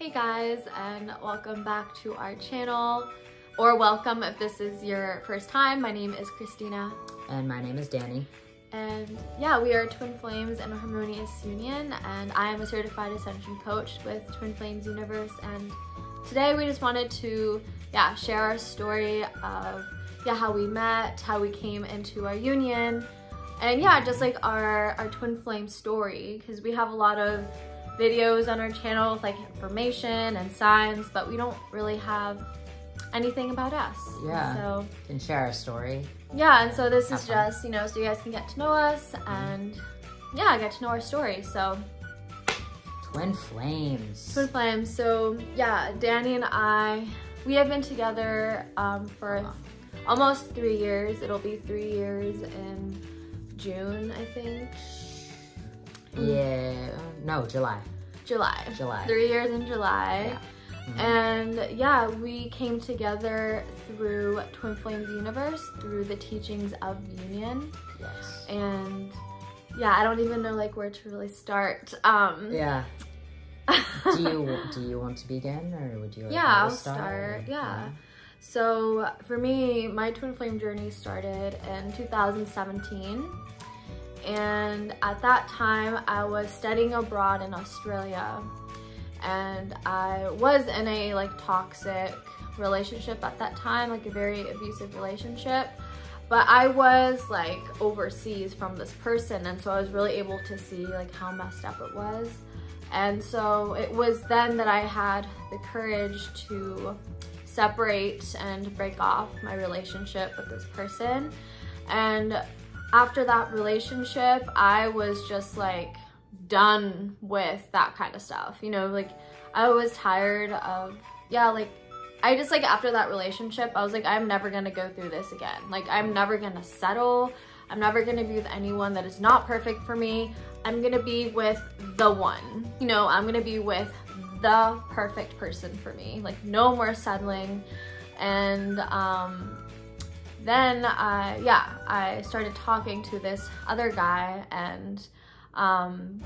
Hey guys, and welcome back to our channel, or welcome if this is your first time. My name is Kristina. And my name is Danny. And yeah, we are Twin Flames in a Harmonious Union, and I am a certified ascension coach with Twin Flames Universe. And today we just wanted to share our story of how we met, how we came into our union, and just like our twin flame story, because we have a lot of videos on our channel with like information and signs, but we don't really have anything about us. So can share our story. And so this is just, so you guys can get to know us and get to know our story. So Twin Flames. Twin Flames. So Danny and I, we have been together for almost 3 years. It'll be 3 years in June, I think. July. July. 3 years in July. And we came together through Twin Flames Universe, through the teachings of union. Yes. And I don't even know like where to really start. Do you want to begin, or would you like I'll to start. So for me, my twin flame journey started in 2017. And at that time, I was studying abroad in Australia, and I was in a like toxic relationship at that time, like a very abusive relationship. But I was like overseas from this person, and so I was really able to see like how messed up it was. And so it was then that I had the courage to separate and break off my relationship with this person. And after that relationship, I was just like done with that kind of stuff. Like I was tired of, I just like after that relationship, I was like, I'm never gonna go through this again. Like I'm never gonna settle. I'm never gonna be with anyone that is not perfect for me. I'm gonna be with the one, I'm gonna be with the perfect person for me. Like no more settling. And then I started talking to this other guy, and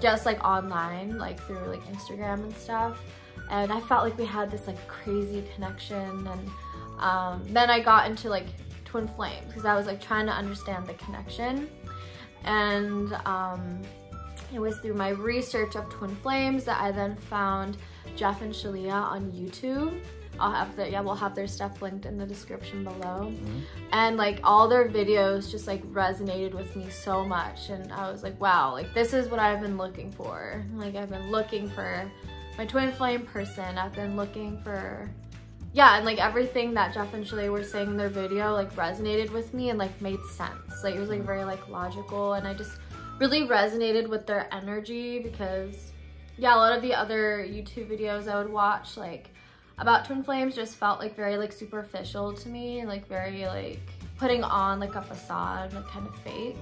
just like online, like through like Instagram and stuff. And I felt like we had this like crazy connection. And then I got into like twin flames because I was like trying to understand the connection. And it was through my research of twin flames that I then found Jeff and Shalia on YouTube. We'll have their stuff linked in the description below. And like all their videos just like resonated with me so much, and I was like, wow, like this is what I've been looking for. Like I've been looking for my twin flame person. I've been looking for, and like everything that Jeff and Shalia were saying in their video like resonated with me and like made sense. Like it was like very like logical, and I just really resonated with their energy because a lot of the other YouTube videos I would watch like about twin flames just felt like very like superficial to me, like very like putting on like a facade, like kind of fake.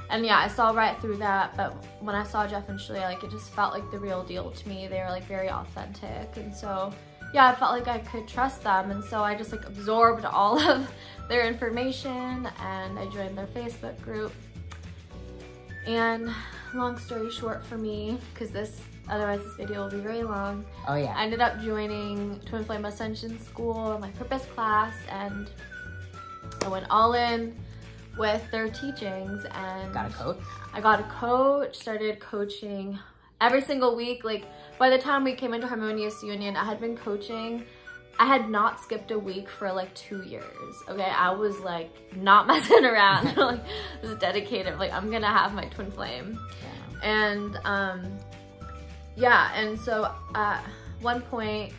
And I saw right through that. But when I saw Jeff and Shalia, like it just felt like the real deal to me. They were like very authentic, and so I felt like I could trust them. And so I just like absorbed all of their information, and I joined their Facebook group. And long story short for me, because otherwise this video will be very long. I ended up joining Twin Flame Ascension School, my purpose class, and I went all in with their teachings and got a coach. I got a coach, started coaching every single week. Like by the time we came into Harmonious Union, I had been coaching. I had not skipped a week for like 2 years. Okay, I was like not messing around. Like I was dedicated. Like I'm gonna have my twin flame. And and so at one point,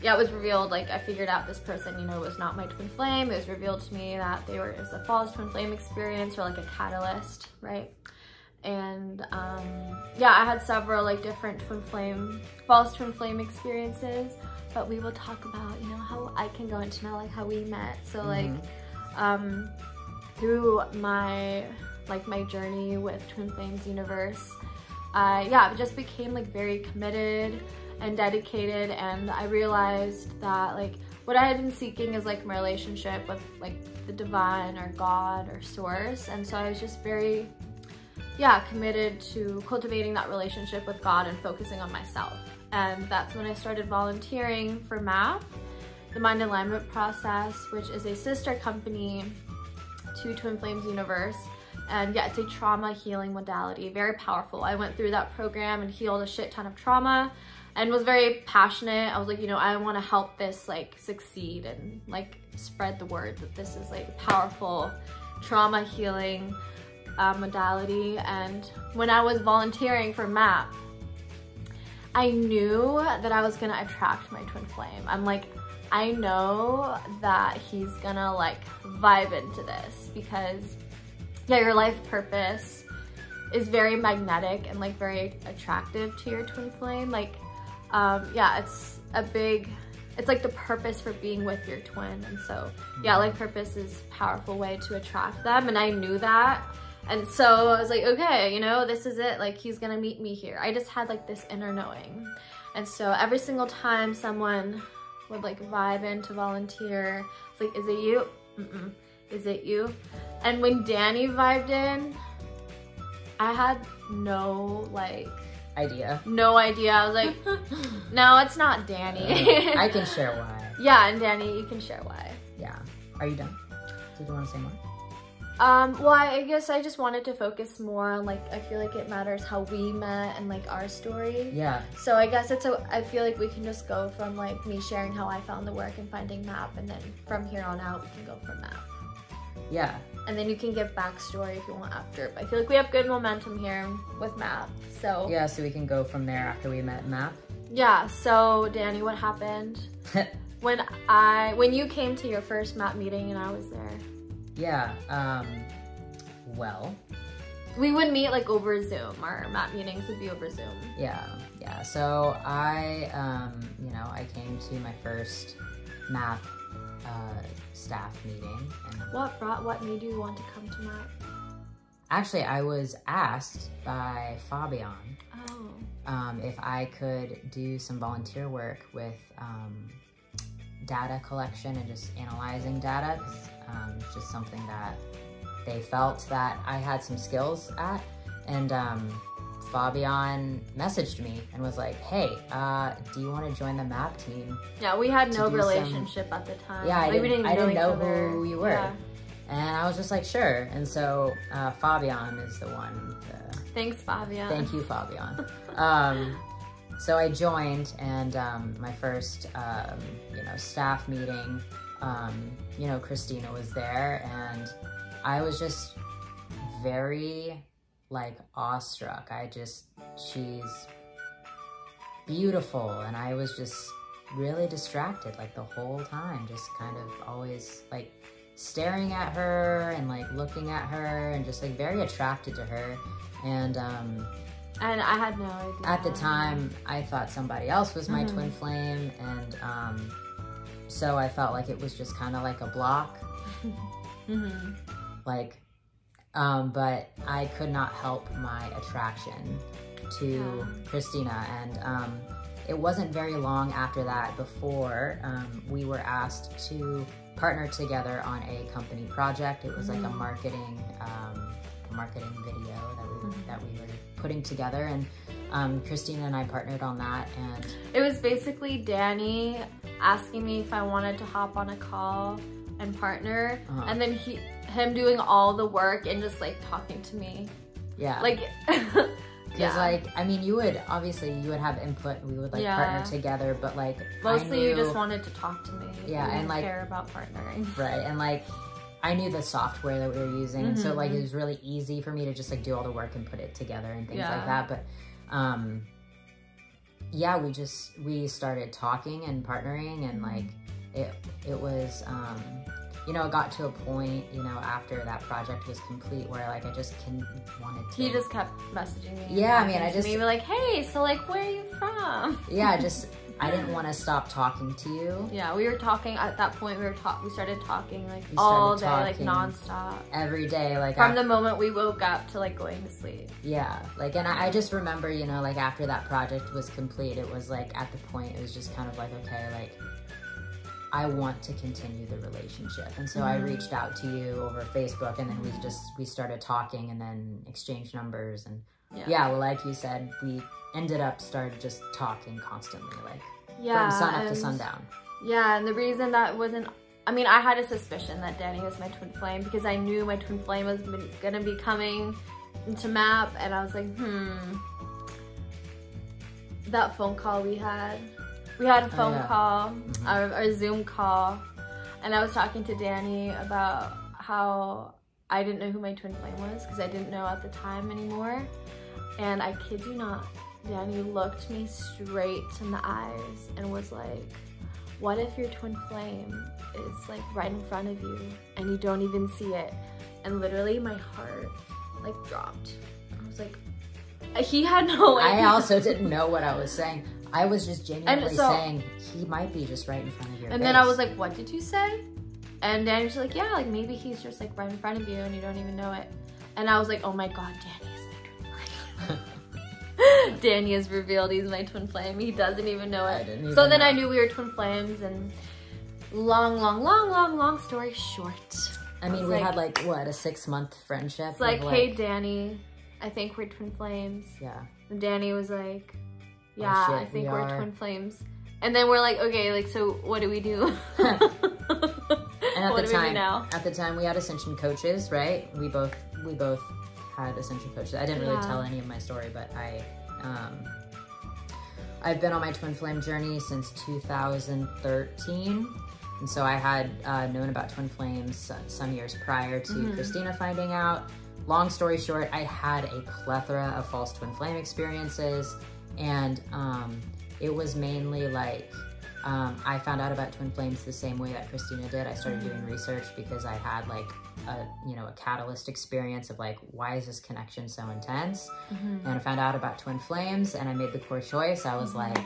it was revealed, like I figured out this person, was not my twin flame. It was revealed to me that it was a false twin flame experience, or like a catalyst, right? And I had several like different false twin flame experiences, but we will talk about, how I can go into now like how we met. So like through my journey with Twin Flames Universe, I just became like very committed and dedicated, and I realized that like what I had been seeking is like my relationship with like the divine or God or source. And so I was just very committed to cultivating that relationship with God and focusing on myself. and that's when I started volunteering for MAP, the Mind Alignment Process, which is a sister company to Twin Flames Universe. And yeah, it's a trauma healing modality, very powerful. I went through that program and healed a shit ton of trauma and was very passionate. I was like, you know, I want to help this like succeed and like spread the word that this is like a powerful trauma healing modality. And when I was volunteering for MAP, I knew that I was gonna attract my twin flame. I'm like, I know that he's gonna like vibe into this, because yeah, your life purpose is very magnetic and like very attractive to your twin flame. Like, yeah, it's like the purpose for being with your twin. And so yeah, life purpose is a powerful way to attract them. And I knew that. And so I was like, okay, you know, this is it. Like, he's gonna meet me here. I just had like this inner knowing. And so every single time someone would like vibe in to volunteer, it's like, is it you? Mm-mm. Is it you? And when Danny vibed in, I had no idea. I was like, no, it's not Danny. I can share why. Yeah, and Danny, you can share why. Yeah. Are you done? Did you want to say more? Well, I guess I just wanted to focus more on like, I feel like it matters how we met and like our story. Yeah. So I guess I feel like we can just go from like me sharing how I found the work and finding MAP, and then from here on out, we can go from MAP. Yeah. And then you can give backstory if you want after. But I feel like we have good momentum here with MAP, so. Yeah, so we can go from there after we met MAP. Yeah, so Danny, what happened when you came to your first MAP meeting and I was there? Yeah, well. We would meet like over Zoom. Our MAP meetings would be over Zoom. Yeah. So I, you know, I came to my first MAP staff meeting. And what made you want to come to MAP? Actually, I was asked by Fabian if I could do some volunteer work with data collection and just analyzing data, because it's just something that they felt that I had some skills at. And Fabian messaged me and was like, hey, do you want to join the MAP team? Yeah, we had no relationship at the time. Yeah, like, I didn't know who you were. Yeah. And I was just like, sure. And so Fabian is the one. Thanks, Fabian. Thank you, Fabian. So I joined, and my first, you know, staff meeting, you know, Kristina was there, and I was just very like awestruck. She's beautiful, and I was just really distracted like the whole time, just kind of always like staring at her and like looking at her and just like very attracted to her. And I had no idea. At the time, I thought somebody else was my twin flame, and so I felt like it was just kind of like a block. Like, but I could not help my attraction to Kristina, and it wasn't very long after that before we were asked to partner together on a company project. It was like a marketing video that we were putting together, and Kristina and I partnered on that. And it was basically Danny asking me if I wanted to hop on a call and partner, and then him doing all the work and just like talking to me. Yeah. Like, because like, I mean, you would have input, we would like partner together, but like mostly you just wanted to talk to me. Yeah, you and like care about partnering. Right, and like I knew the software that we were using, and so like it was really easy for me to just like do all the work and put it together and things like that. But yeah, we started talking and partnering, and like it was you know, it got to a point, you know, after that project was complete where like I just wanted to. He just kept messaging me. Yeah, I mean, I just. We were like, hey, so like, where are you from? Yeah, I didn't want to stop talking to you. Yeah, we were talking at that point. We started talking like all day, like nonstop. Every day, like from the moment we woke up to like going to sleep. Yeah, like, and I just remember, you know, like after that project was complete, it was like at the point, it was just kind of like, okay, like I want to continue the relationship. And so I reached out to you over Facebook, and then we started talking and then exchanged numbers. And yeah, well, like you said, we ended up started just talking constantly, like yeah, from sun up to sundown. Yeah, and the reason that wasn't, I mean, I had a suspicion that Danny was my twin flame because I knew my twin flame was gonna be coming into MAP, and I was like, that phone call we had a phone call, our Zoom call, and I was talking to Danny about how I didn't know who my twin flame was because I didn't know at the time anymore. And I kid you not, Danny looked me straight in the eyes and was like, what if your twin flame is like right in front of you and you don't even see it? And literally my heart like dropped. I was like, he had no idea. I also didn't know what I was saying. I was just genuinely saying he might be just right in front of your face. And then I was like, what did you say? And Danny was like, yeah, like maybe he's just like right in front of you and you don't even know it. And I was like, oh my God, Danny is my twin flame. Danny has revealed he's my twin flame. He doesn't even know it. So then I knew we were twin flames, and long story short. I mean, we had like, what, a 6-month friendship? It's like, hey, Danny, I think we're twin flames. Yeah. And Danny was like, yeah, I think we're twin flames. And then we're like, okay, like, so what do we do? And at the time we had Ascension coaches, right? We both had Ascension coaches. I didn't really tell any of my story, but I've been on my twin flame journey since 2013. And so I had known about twin flames some years prior to Kristina finding out. Long story short, I had a plethora of false twin flame experiences, and it was mainly like, I found out about twin flames the same way that Kristina did. I started doing research because I had like a catalyst experience of like, why is this connection so intense? And I found out about twin flames and I made the core choice. I was like,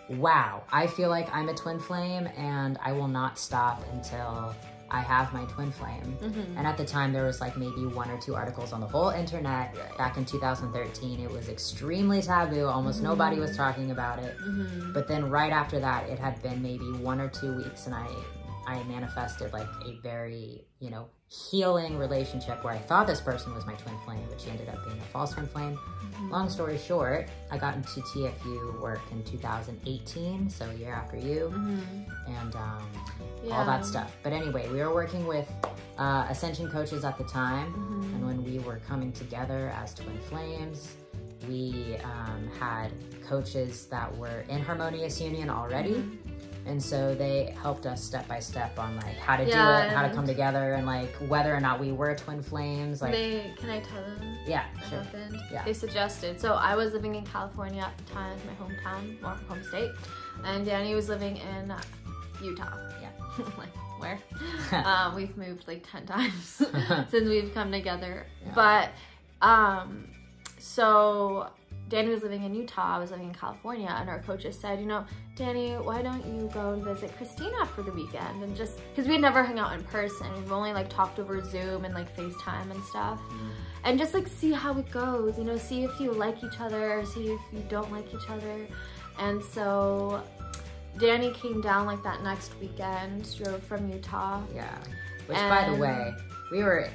wow, I feel like I'm a twin flame and I will not stop until I have my twin flame. And at the time there was like maybe 1 or 2 articles on the whole internet. Back in 2013, it was extremely taboo. Almost nobody was talking about it. But then right after that, it had been maybe 1 or 2 weeks and I manifested like a very, healing relationship where I thought this person was my twin flame, but she ended up being a false twin flame. Long story short, I got into TFU work in 2018, so a year after you, and all that stuff. But anyway, we were working with Ascension coaches at the time, and when we were coming together as twin flames, we had coaches that were in harmonious union already. And so they helped us step by step on like how to do it, how to come together, and like whether or not we were twin flames. Like, can I tell them? Yeah, sure. Happened? Yeah. They suggested. So I was living in California at the time, my hometown, or home state, and Danny was living in Utah. Yeah. Like where? We've moved like 10 times since we've come together. Yeah. But so Danny was living in Utah, I was living in California, and our coaches said, Danny, why don't you go and visit Kristina for the weekend? And just, because we'd never hung out in person, we've only like talked over Zoom and like FaceTime and stuff. And just like see how it goes, see if you like each other, or see if you don't like each other. And so Danny came down like that next weekend, drove from Utah. Yeah, which by the way, we were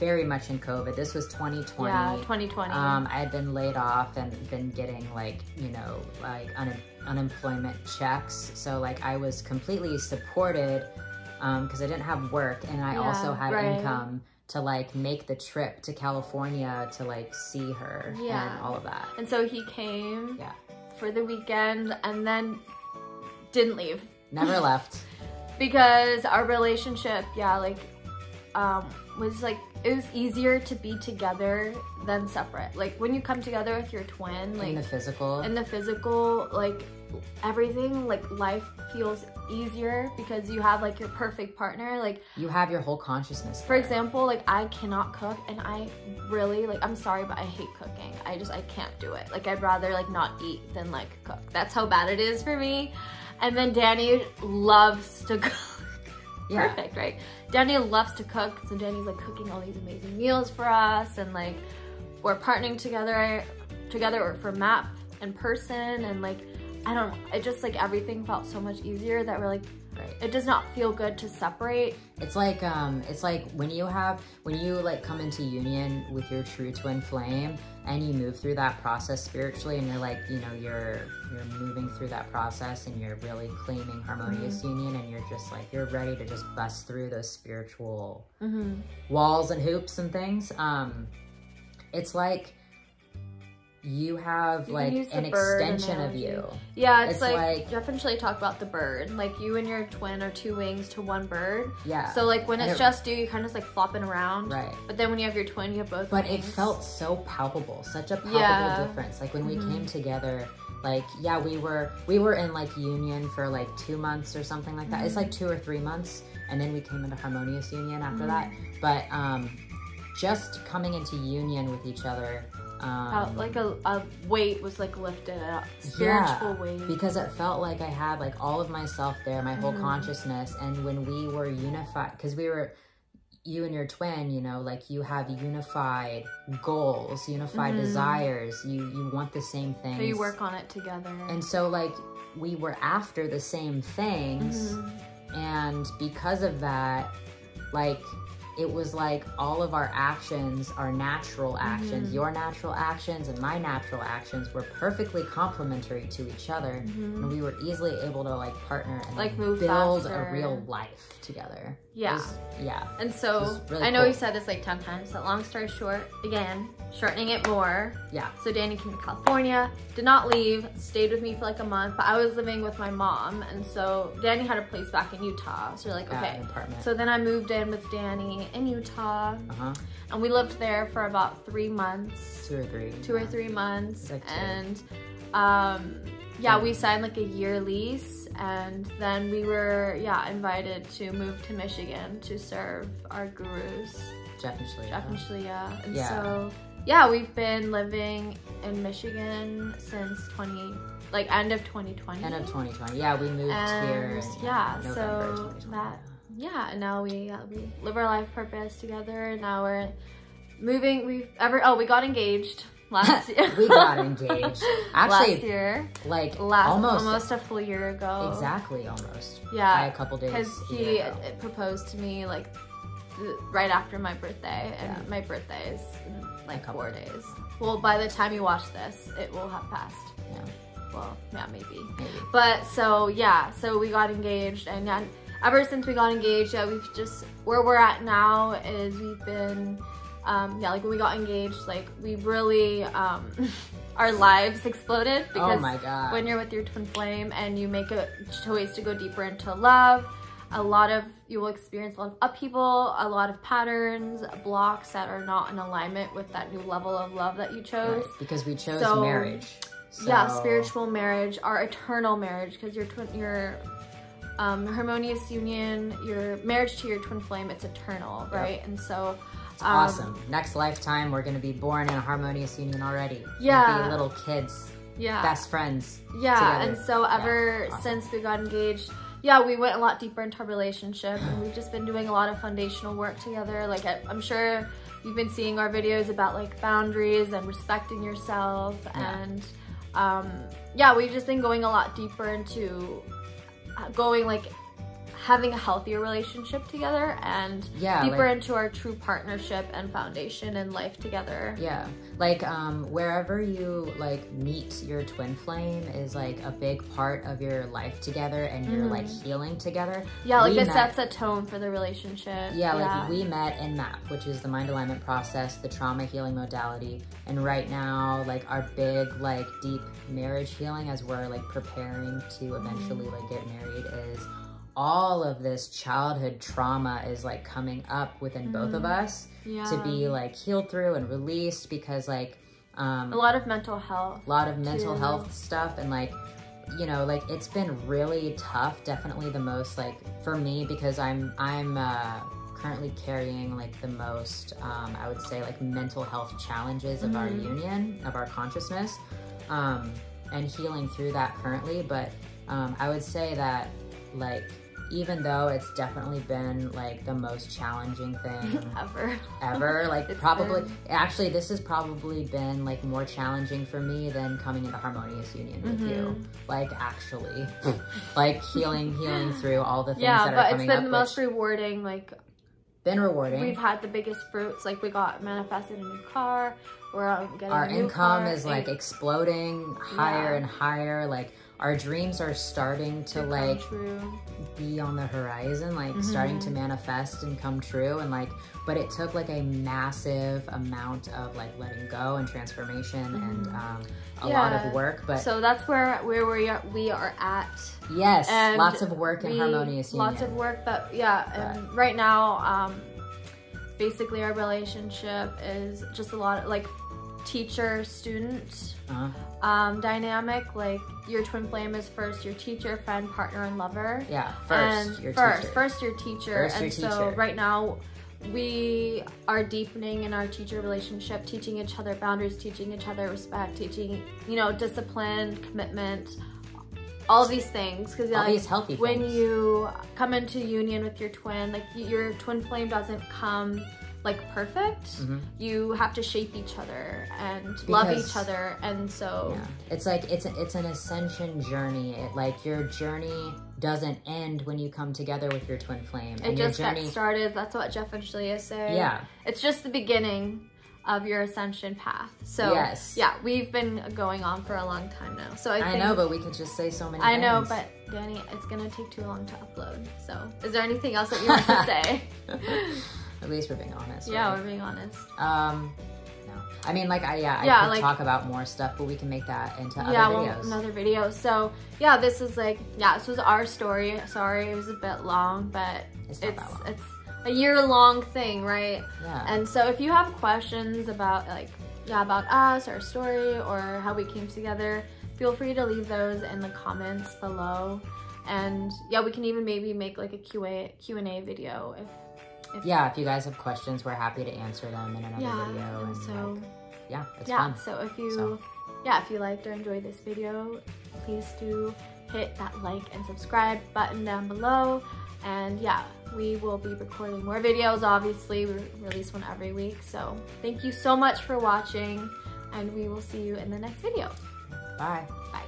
very much in COVID. This was 2020. Yeah, 2020. I had been laid off and been getting like, like unemployment checks. So like I was completely supported because I didn't have work, and I also had income to like make the trip to California to like see her and all of that. And so he came for the weekend and then didn't leave. Never left. Because our relationship, was like, it was easier to be together than separate. Like when you come together with your twin, like in the physical, like everything, like life feels easier because you have like your perfect partner. Like you have your whole consciousness there. For example, like I cannot cook, and I really, like, I'm sorry, but I hate cooking. I can't do it. Like I'd rather like not eat than like cook. That's how bad it is for me. And then Danny loves to cook. Yeah. Perfect, right? Danny loves to cook, so Danny's like cooking all these amazing meals for us, and like we're partnering together for MAP in person, and like I don't know, it just like everything felt so much easier that we're like, Right. it does not feel good to separate. It's like when you like come into union with your true twin flame and you move through that process spiritually, and you're like, you know, you're moving through that process and you're really claiming harmonious union, and you're just like, you're ready to just bust through those spiritual walls and hoops and things. It's like you have like an extension of you. Yeah, it's like definitely talk about the bird. Like you and your twin are two wings to one bird. Yeah. So like when it's just you, you're kind of like flopping around. Right. But then when you have your twin, you have both But wings. it felt so palpable, such a palpable difference. Like when we came together, like, yeah, we were in like union for like 2 months or something like that. It's like 2 or 3 months. And then we came into harmonious union after that. But just coming into union with each other, like a weight was like lifted up, spiritual weight. Because it felt like I had like all of myself there, my whole consciousness. And when we were unified, because we were, you and your twin, you know, like you have unified goals, unified desires, you want the same things. So you work on it together. And so like we were after the same things, and because of that, like it was like all of our actions, our natural actions, your natural actions and my natural actions were perfectly complementary to each other. And we were easily able to like partner and like move build faster. a real life together. Yeah. And so really I know cool. we said this like 10 times, but long story short, again, shortening it more. Yeah. So Danny came to California, did not leave, stayed with me for like a month, but I was living with my mom. And so Danny had a place back in Utah. So we're like, okay. An apartment. So then I moved in with Danny in Utah. And we lived there for about 3 months. 2 or 3. 2 or 3 months. Like 2. And yeah, we signed like a year lease, and then we were invited to move to Michigan to serve our gurus. Jeff and Shaleia. And so yeah, we've been living in Michigan since end of 2020. End of 2020. Yeah, we moved here. In November 2020. And now we live our life purpose together. And now we're moving. We got engaged last year. We got engaged. Actually, last year. Like almost a full year ago. Exactly, almost. Yeah. By a couple days. Because he proposed to me like right after my birthday, and my birthday is in like 4 days. Well, by the time you watch this, it will have passed. Yeah. Well, yeah, maybe. But so we got engaged, and ever since we got engaged, we've just, where we're at now is we've been, like when we got engaged, like we really, our lives exploded, because oh my God. When you're with your twin flame and you make a choice to go deeper into love, you will experience a lot of upheaval, a lot of patterns, blocks that are not in alignment with that new level of love that you chose. Right, because we chose marriage. So... Yeah, spiritual marriage, our eternal marriage, because your harmonious union, your marriage to your twin flame, it's eternal, right? And so it's awesome. Next lifetime, we're gonna be born in a harmonious union already. Yeah. We'll be little kids. Yeah. Best friends. Yeah, together. and so ever since we got engaged, we went a lot deeper into our relationship, and we've just been doing a lot of foundational work together. Like I'm sure you've been seeing our videos about like boundaries and respecting yourself, and we've just been going a lot deeper into having a healthier relationship together, and deeper into our true partnership and foundation and life together. Yeah, like wherever you like meet your twin flame is like a big part of your life together, and you're like healing together. Yeah, like it sets a tone for the relationship. Yeah, like we met in MAP, which is the mind alignment process, the trauma healing modality. And right now, like our big like deep marriage healing, as we're like preparing to eventually like get married, is all of this childhood trauma is like coming up within both of us to be like healed through and released, because like a lot of mental health stuff, and like, you know, like it's been really tough, definitely the most like for me, because I'm currently carrying like the most I would say like mental health challenges of our union, of our consciousness, and healing through that currently. But I would say that like even though it's definitely been like the most challenging thing ever, like actually this has probably been like more challenging for me than coming into harmonious union with you, like actually like healing through all the things that are coming up. Yeah, but it's been the most rewarding, like been rewarding. We've had the biggest fruits, like we got manifested a new car, we're getting our a new income car. is like exploding higher and higher, like our dreams are starting to like be on the horizon, like starting to manifest and come true. And like, but it took like a massive amount of like letting go and transformation and a lot of work. But so that's where we are at. Yes, and lots of work in harmonious union. Lots of work, but and right now, basically our relationship is just a lot of like teacher-student dynamic. Like your twin flame is first your teacher, friend, partner, and lover. Yeah, first your teacher. So right now we are deepening in our teacher relationship, teaching each other boundaries, teaching each other respect, teaching, you know, discipline, commitment, all of these things. Because all these healthy things. When you come into union with your twin, like your twin flame doesn't come like perfect. You have to shape each other and love each other, and so it's like it's an ascension journey. Like your journey doesn't end when you come together with your twin flame. It just gets started. That's what Jeff and Shalia say. Yeah, it's just the beginning of your ascension path. So we've been going on for a long time now. So I know, but we could just say so many things. I know, but Danny, it's gonna take too long to upload. So is there anything else that you want to say? At least we're being honest. Yeah, right? We're being honest. No. I mean, like, I could talk about more stuff, but we can make that into other videos. Another video. So, this is like, this was our story. Sorry, it was a bit long, but it's a year-long thing, right? Yeah. And so if you have questions about, like, about us, our story, or how we came together, feel free to leave those in the comments below. And, we can even maybe make, like, a Q&A video if you guys have questions, we're happy to answer them in another video. And so, it's fun. So if you liked or enjoyed this video, please do hit that like and subscribe button down below. And we will be recording more videos. Obviously, we release one every week. So thank you so much for watching, and we will see you in the next video. Bye. Bye.